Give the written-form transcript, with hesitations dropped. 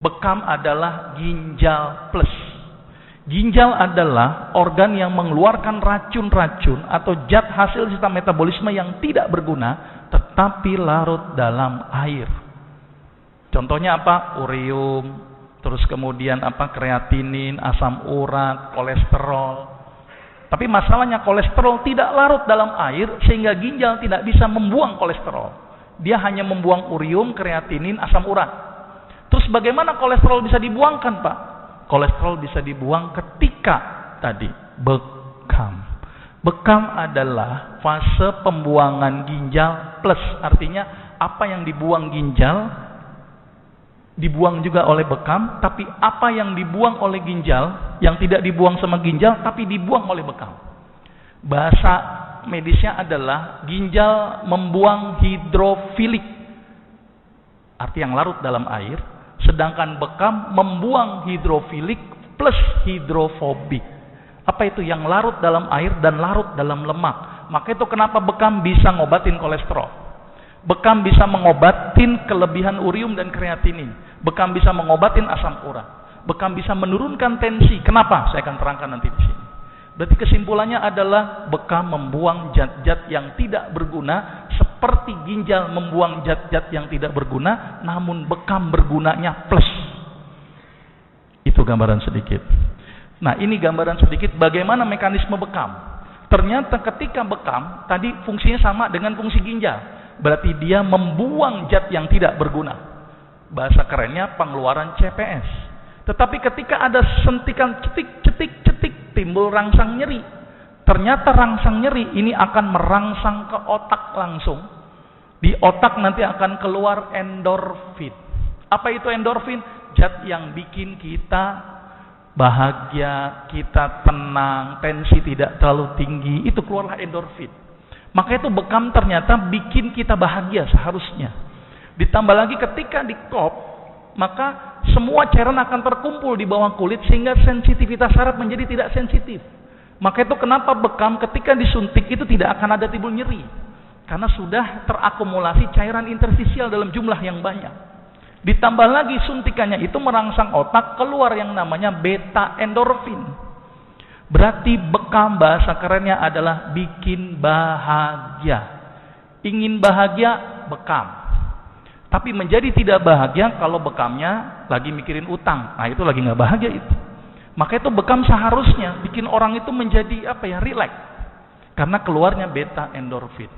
Bekam adalah ginjal plus. Ginjal adalah organ yang mengeluarkan racun-racun atau zat hasil sistem metabolisme yang tidak berguna tetapi larut dalam air. Contohnya apa? Urium, terus kemudian apa? Kreatinin, asam urat, kolesterol. Tapi masalahnya kolesterol tidak larut dalam air sehingga ginjal tidak bisa membuang kolesterol. Dia hanya membuang urium, kreatinin, asam urat. Terus bagaimana kolesterol bisa dibuangkan, Pak? Kolesterol bisa dibuang ketika tadi bekam. Bekam adalah fase pembuangan ginjal plus. Artinya apa yang dibuang ginjal dibuang juga oleh bekam, tapi apa yang dibuang oleh ginjal yang tidak dibuang sama ginjal tapi dibuang oleh bekam. Bahasa medisnya adalah ginjal membuang hidrofilik, arti yang larut dalam air, sedangkan bekam membuang hidrofilik plus hidrofobik. Apa itu? Yang larut dalam air dan larut dalam lemak. Maka itu kenapa bekam bisa ngobatin kolesterol. Bekam bisa mengobatin kelebihan urium dan kreatinin. Bekam bisa mengobatin asam urat. Bekam bisa menurunkan tensi. Kenapa? Saya akan terangkan nanti di sini. Berarti kesimpulannya adalah bekam membuang zat-zat yang tidak berguna seperti ginjal membuang zat-zat yang tidak berguna, namun bekam bergunanya plus. Itu gambaran sedikit. Nah, ini gambaran sedikit bagaimana mekanisme bekam. Ternyata ketika bekam tadi fungsinya sama dengan fungsi ginjal. Berarti dia membuang zat yang tidak berguna. Bahasa kerennya pengeluaran CPS. Tetapi ketika ada sentikan cetik, timbul rangsang nyeri. Ternyata rangsang nyeri ini akan merangsang ke otak langsung. Di otak nanti akan keluar endorfin. Apa itu endorfin? Zat yang bikin kita bahagia, kita tenang, tensi tidak terlalu tinggi. Itu keluarlah endorfin. Maka itu bekam ternyata bikin kita bahagia seharusnya. Ditambah lagi ketika dikop, maka semua cairan akan terkumpul di bawah kulit sehingga sensitivitas saraf menjadi tidak sensitif. Maka itu kenapa bekam ketika disuntik itu tidak akan ada timbul nyeri. Karena sudah terakumulasi cairan interstisial dalam jumlah yang banyak. Ditambah lagi suntikannya itu merangsang otak, keluar yang namanya beta endorfin. Berarti bekam bahasa kerennya adalah bikin bahagia. Ingin bahagia, bekam. Tapi menjadi tidak bahagia kalau bekamnya lagi mikirin utang. Nah, itu lagi nggak bahagia itu. Maka itu bekam seharusnya bikin orang itu menjadi rileks. Karena keluarnya beta endorfin.